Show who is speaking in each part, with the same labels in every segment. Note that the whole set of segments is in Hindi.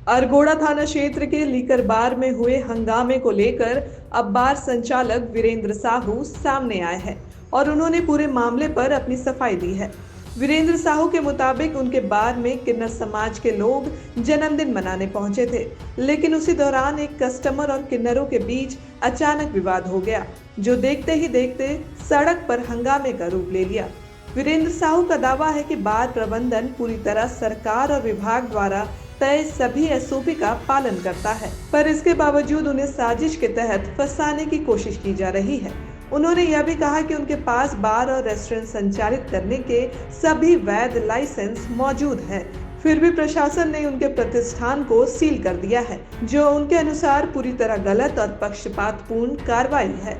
Speaker 1: अरगोड़ा थाना क्षेत्र के लीकर बार में हुए हंगामे को लेकर अब बार संचालक वीरेंद्र साहू सामने आए हैं और उन्होंने पूरे मामले पर अपनी सफाई दी है। वीरेंद्र साहू के मुताबिक उनके बार में किन्नर समाज के लोग जन्मदिन मनाने पहुंचे थे, लेकिन उसी दौरान एक कस्टमर और किन्नरों के बीच अचानक विवाद हो गया, जो देखते ही देखते सड़क पर हंगामे का रूप ले लिया। वीरेंद्र साहू का दावा है कि बार प्रबंधन पूरी तरह सरकार और विभाग द्वारा तय सभी एसओपी का पालन करता है, पर इसके बावजूद उन्हें साजिश के तहत फंसाने की कोशिश की जा रही है। उन्होंने यह भी कहा कि उनके पास बार और रेस्टोरेंट संचालित करने के सभी वैध लाइसेंस मौजूद हैं, फिर भी प्रशासन ने उनके प्रतिष्ठान को सील कर दिया है, जो उनके अनुसार पूरी तरह गलत और पक्षपातपूर्ण कार्रवाई है।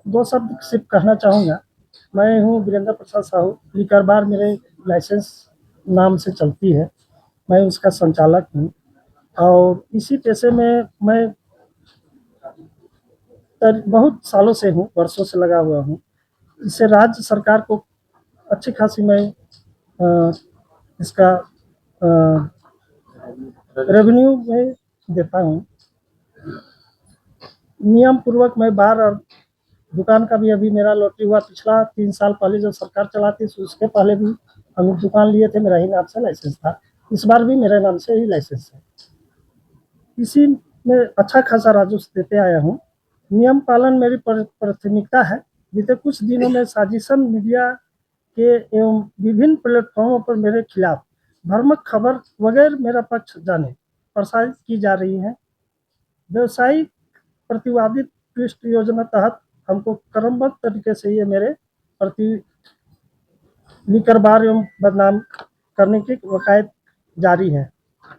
Speaker 2: दो शब्द सिर्फ कहना चाहूँगा। मैं हूँ वीरेंद्र प्रसाद साहू। लीकर बार मेरे लाइसेंस नाम से चलती है, मैं उसका संचालक हूँ और इसी पेशे में मैं बहुत सालों से हूँ, वर्षों से लगा हुआ हूँ। इससे राज्य सरकार को अच्छी खासी मैं इसका रेवेन्यू में देता हूँ। नियम पूर्वक मैं बार और दुकान का भी अभी मेरा लॉटरी हुआ। पिछला 3 साल पहले जब सरकार चलाती थी उसके पहले भी हम दुकान लिए थे, मेरा ही नाम से लाइसेंस था। इस बार भी मेरे नाम से ही लाइसेंस है। इसी में अच्छा खासा राजस्व देते आया हूँ। नियम पालन मेरी प्राथमिकता है। बीते कुछ दिनों में साजिशन मीडिया के एवं विभिन्न प्लेटफॉर्मों पर मेरे खिलाफ भ्रामक खबर वगैरह मेरा पक्ष जाने प्रसारित की जा रही है। व्यवसायिक प्रतिवादी ट्विस्ट योजना तहत हमको क्रमबद्ध तरीके से ये मेरे प्रति लीकर बार एवं बदनाम करने की वकायत जारी है।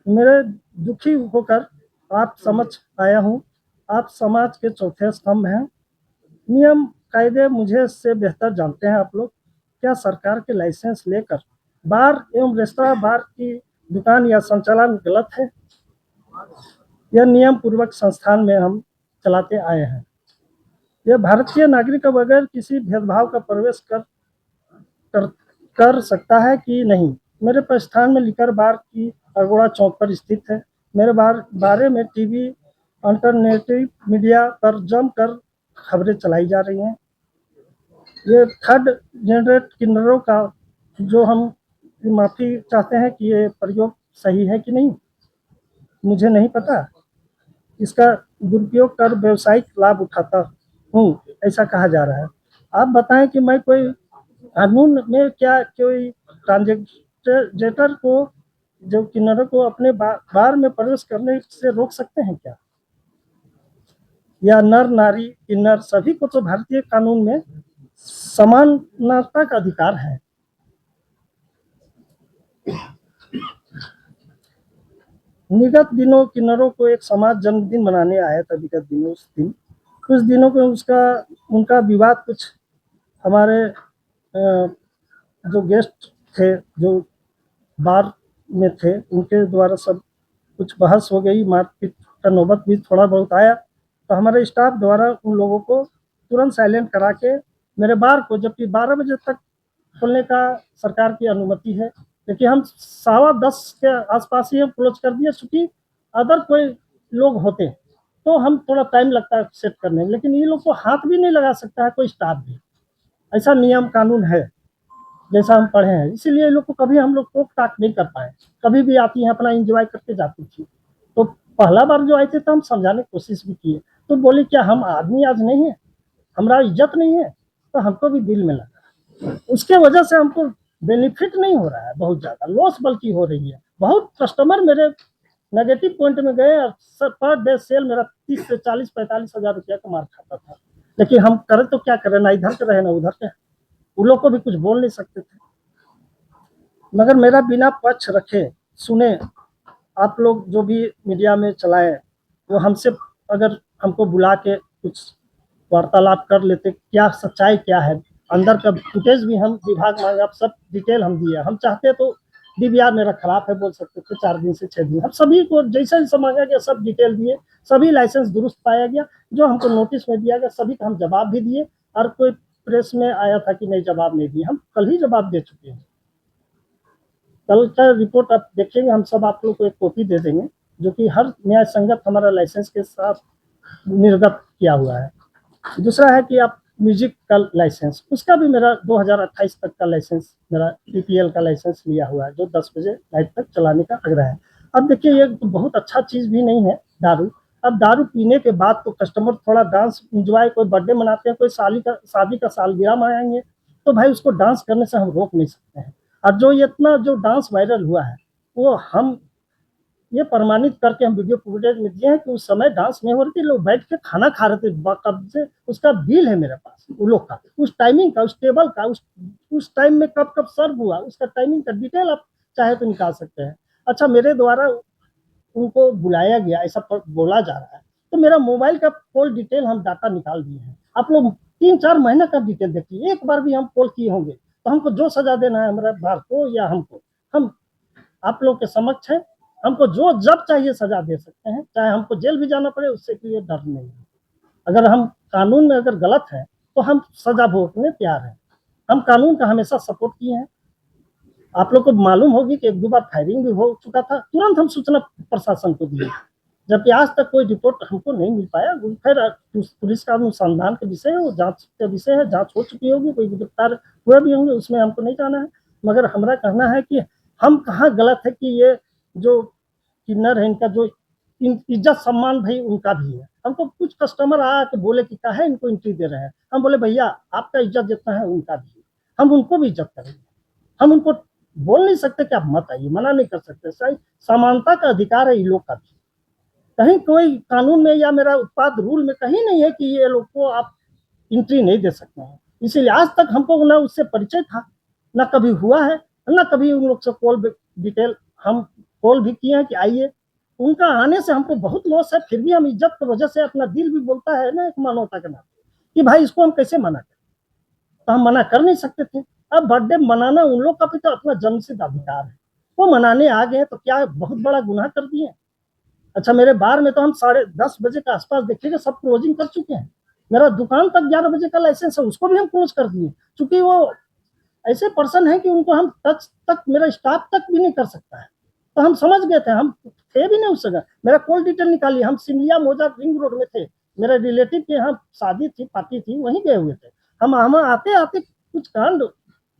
Speaker 2: मेरे दुखी होकर आप समक्ष आया हूँ। आप समाज के चौथे स्तंभ हैं। नियम कायदे मुझे से बेहतर जानते हैं आप लोग। क्या सरकार के लाइसेंस लेकर बार एवं रेस्तरां बार की दुकान या संचालन गलत है? यह नियम पूर्वक संस्थान में हम चलाते आए हैं। यह भारतीय नागरिक का बगैर किसी भेदभाव का प्रवेश कर, कर सकता है कि नहीं? मेरे प्रस्थान में लीकर बार की अरगोड़ा चौक पर स्थित है। मेरे बारे में टीवी अल्टरनेटिव मीडिया पर जमकर खबरें चलाई जा रही हैं। ये थर्ड जनरेट किन्नरों का जो हम माफ़ी चाहते हैं कि ये प्रयोग सही है कि नहीं, मुझे नहीं पता। इसका दुरुपयोग कर व्यवसायिक लाभ उठाता हूँ, ऐसा कहा जा रहा है। आप बताएं कि मैं कोई कानून में क्या कोई ट्रांजेक्टर को जो किन्नरों को अपने बार में प्रवेश करने से रोक सकते हैं क्या? या नर नारी किन्नर सभी को तो भारतीय कानून में समानता का अधिकार है। विगत दिनों किन्नरों को एक समाज जन्मदिन मनाने आया था। विगत दिनों उस दिन कुछ दिनों को उनका विवाद कुछ हमारे जो गेस्ट थे जो बार में थे उनके द्वारा सब कुछ बहस हो गई, मारपीट का नौबत भी थोड़ा बहुत आया। तो हमारे स्टाफ द्वारा उन लोगों को तुरंत साइलेंट करा के मेरे बार को, जबकि 12 बजे तक खोलने का सरकार की अनुमति है, लेकिन हम 10:15 के आसपास ही हम क्लोज कर दिए। चूँकि अदर कोई लोग होते तो हम थोड़ा टाइम लगता है सेट करने में, लेकिन ये लोग को हाथ भी नहीं लगा सकता है कोई स्टाफ भी। ऐसा नियम कानून है जैसा हम पढ़े हैं, इसीलिए ये लोग को कभी हम लोग टोक टाक नहीं कर पाए। कभी भी आती हैं अपना एंजॉय करके जाती थी। तो पहला बार जो आए थे तो हम समझाने की कोशिश भी किए, तो बोली क्या हम आदमी आज नहीं है, हमारा इज्जत नहीं है? तो हमको भी दिल में लगा। उसके वजह से हमको बेनिफिट नहीं हो रहा है, बहुत ज़्यादा लॉस बल्कि हो रही है। बहुत कस्टमर मेरे नेगेटिव पॉइंट में गए और पर डे सेल मेरा 30 से 40-45 हज़ार रुपया का मार खाता था। लेकिन हम करें तो क्या करें, ना इधर के रहे ना उधर के। उन लोग को भी कुछ बोल नहीं सकते थे। मगर मेरा बिना पक्ष रखे सुने आप लोग जो भी मीडिया में चलाएं, वो हमसे अगर हमको बुला के कुछ वार्तालाप कर लेते, क्या सच्चाई क्या है, अंदर का फुटेज भी हम विभाग मांगे, आप सब डिटेल हम दिए। हम चाहते तो डीवीआर मेरा खराब है बोल सकते थे, 4 दिन से 6 दिन। हम सभी को जैसा जैसा मांगा गया सब डिटेल दिए, सभी लाइसेंस दुरुस्त पाया गया। जो हमको नोटिस में दिया गया सभी का हम जवाब भी दिए। और कोई प्रेस में आया था कि नहीं जवाब नहीं दिए, हम कल ही जवाब दे चुके हैं। कल का रिपोर्ट आप देखेंगे, हम सब आप लोग को एक कॉपी दे देंगे। जो कि हर न्याय संगत हमारा लाइसेंस के साथ निर्गत किया हुआ है। दूसरा है कि आप म्यूजिक का लाइसेंस, उसका भी मेरा 2028 तक का लाइसेंस, मेरा पीपीएल का लाइसेंस लिया हुआ है, जो 10 बजे नाइट तक चलाने का आग्रह है। अब देखिए ये तो बहुत अच्छा चीज़ भी नहीं है दारू। अब दारू पीने के बाद तो कस्टमर थोड़ा डांस एंजॉय, कोई बर्थडे मनाते हैं, कोई शादी का सालगिरह मनाएंगे, तो भाई उसको डांस करने से हम रोक नहीं सकते हैं। और जो ये इतना जो डांस वायरल हुआ है, वो हम ये प्रमाणित करके हम वीडियो फुटेज में दिए हैं कि उस समय डांस नहीं हो रही थी, लोग बैठ के खाना खा रहे थे कब से। उसका बिल है मेरे पास वो लोग का, उस टाइमिंग का, उस टेबल का, उस टाइम में कब कब सर्व हुआ, उसका टाइमिंग का डिटेल आप चाहे तो निकाल सकते हैं। अच्छा, मेरे द्वारा उनको बुलाया गया ऐसा बोला जा रहा है, तो मेरा मोबाइल का कॉल डिटेल हम डाटा निकाल दिए हैं। आप लोग 3-4 महीने का डिटेल देखिए, एक बार भी हम कॉल किए होंगे तो हमको जो सजा देना है हमारे बार को या हमको, हम आप लोग के समक्ष है, हमको जो जब चाहिए सजा दे सकते हैं, चाहे हमको जेल भी जाना पड़े, उससे कोई डर नहीं है। अगर हम कानून में अगर गलत है तो हम सजा भुगतने तैयार हैं। हम कानून का हमेशा सपोर्ट किए हैं। आप लोग को मालूम होगी कि 1-2 बार फायरिंग भी हो चुका था, तुरंत हम सूचना प्रशासन को दिए, जबकि आज तक कोई रिपोर्ट हमको नहीं मिल पाया। खैर पुलिस का अनुसंधान के विषय है, वो जांच का विषय है, जांच हो चुकी होगी, कोई गिरफ्तार हुए भी होंगे, उसमें हमको नहीं जाना है। मगर हमारा कहना है कि हम कहाँ गलत है कि ये जो किन्नर है, इनका जो इज्जत सम्मान भाई उनका भी है। हमको कुछ कस्टमर आया कि बोले कि काहे इनको एंट्री दे रहे हैं, हम बोले भैया आपका इज्जत जितना है उनका भी है, हम उनको भी इज्जत करेंगे। हम उनको बोल नहीं सकते कि आप मत आइए, मना नहीं कर सकते। सही समानता का अधिकार है इन लोग का भी। कहीं कोई कानून में या मेरा उत्पाद रूल में कहीं नहीं है कि ये लोग को आप एंट्री नहीं दे सकते हैं। इसीलिए आज तक हमको ना उससे परिचय था, ना कभी हुआ है, ना कभी उन लोग से कॉल डिटेल हम कॉल भी किए हैं कि आइए। उनका आने से हमको बहुत लॉस है, फिर भी हम इज्जत की वजह से, अपना दिल भी बोलता है ना एक मानवता के नाते कि भाई इसको हम कैसे मना करें, तो हम मना कर नहीं सकते थे। अब बर्थडे मनाना उन लोग का भी तो अपना जन्मसिद्ध अधिकार है, वो मनाने आ गए तो क्या बहुत बड़ा गुनाह कर दिए। अच्छा, मेरे बार में तो हम 10:30 बजे के आसपास देखिएगा सब क्लोजिंग कर चुके हैं। मेरा दुकान तक 11 बजे का लाइसेंस है, उसको भी हम क्लोज कर दिए, क्योंकि वो ऐसे पर्सन है कि उनको हम टच तक, मेरा स्टाफ तक भी नहीं कर सकता है। तो हम समझ गए थे, हम थे भी नहीं उस जगह। मेरा कॉल डिटेल निकालिए, हम सिमलिया मोजा रिंग रोड में थे, मेरे रिलेटिव के यहाँ शादी थी, पार्टी थी, वहीं गए हुए थे हम आते आते कुछ कांड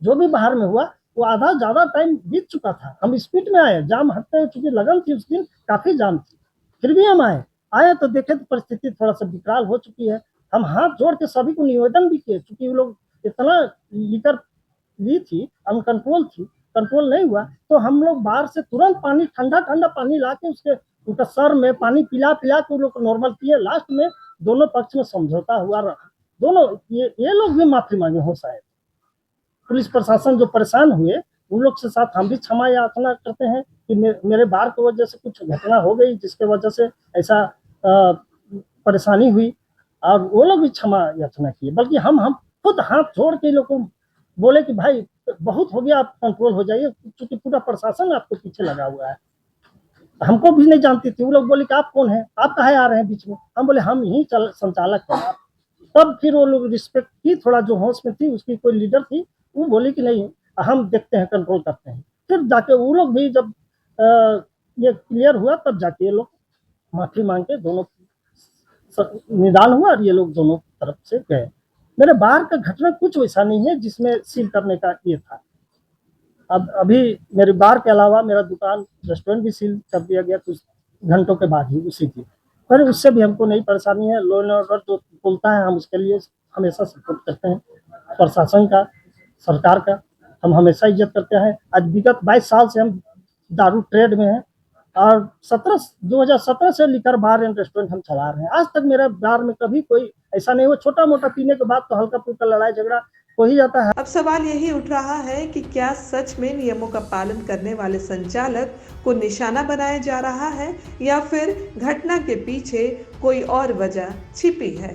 Speaker 2: जो भी बाहर में हुआ, वो आधा ज्यादा टाइम बीत चुका था। हम स्पीड में आए, जाम हटते, चूंकि लगन थी उस दिन, काफी जाम थी, फिर भी हम आए तो देखे तो परिस्थिति थोड़ा सा विकराल हो चुकी है। हम हाथ जोड़ के सभी को निवेदन भी किए, चूंकि वो लोग इतना लीकर ली थी, अनकंट्रोल थी, कंट्रोल नहीं हुआ, तो हम लोग बाहर से तुरंत पानी, ठंडा ठंडा पानी ला के उसके उनका सर में पानी पिला पिला के लोग नॉर्मल किए। लास्ट में दोनों पक्ष में समझौता हुआ रहा, दोनों ये लोग भी माफी मांगे हो शायद। पुलिस प्रशासन जो परेशान हुए, उन लोग के साथ हम भी क्षमा याचना करते हैं कि मेरे बार की वजह से कुछ घटना हो गई, जिसके वजह से ऐसा परेशानी हुई, और वो लोग भी क्षमा याचना किए। बल्कि हम खुद हाथ जोड़ के लोग को बोले कि भाई बहुत हो गया, आप कंट्रोल हो जाइए, क्योंकि पूरा प्रशासन आपके पीछे लगा हुआ है। हमको भी नहीं जानती थी, वो लोग बोले कि आप कौन है, आप कहाँ आ रहे हैं बीच में, हम बोले हम ही संचालक हैं। तब फिर वो लोग रिस्पेक्ट की, थोड़ा जो होश में थी, उसकी कोई लीडर थी, वो बोली कि नहीं हम देखते हैं, कंट्रोल करते हैं। फिर जाके वो लोग भी जब ये क्लियर हुआ, तब जाके ये लोग माफी मांग के दोनों निदान हुआ, और ये लोग दोनों तरफ से गए। मेरे बाहर का घटना कुछ वैसा नहीं है जिसमें सील करने का ये था। अब अभी मेरे बार के अलावा मेरा दुकान, रेस्टोरेंट भी सील कर दिया गया कुछ घंटों के बाद ही, उसी की। पर उससे भी हमको नहीं परेशानी है। लॉ एंड ऑर्डर जो बोलता है, हम उसके लिए हमेशा सपोर्ट करते हैं। प्रशासन का, सरकार का हम हमेशा इज्जत करते हैं। आज विगत 22 साल से हम दारू ट्रेड में हैं, और 2017 से लिकर बार एंड रेस्टोरेंट हम चला रहे हैं। आज तक मेरा बार में कभी कोई ऐसा नहीं हुआ। छोटा मोटा पीने के बाद तो हल्का फुल्का लड़ाई झगड़ा हो ही जाता है।
Speaker 1: अब सवाल यही उठ रहा है कि क्या सच में नियमों का पालन करने वाले संचालक को निशाना बनाया जा रहा है, या फिर घटना के पीछे कोई और वजह छिपी है।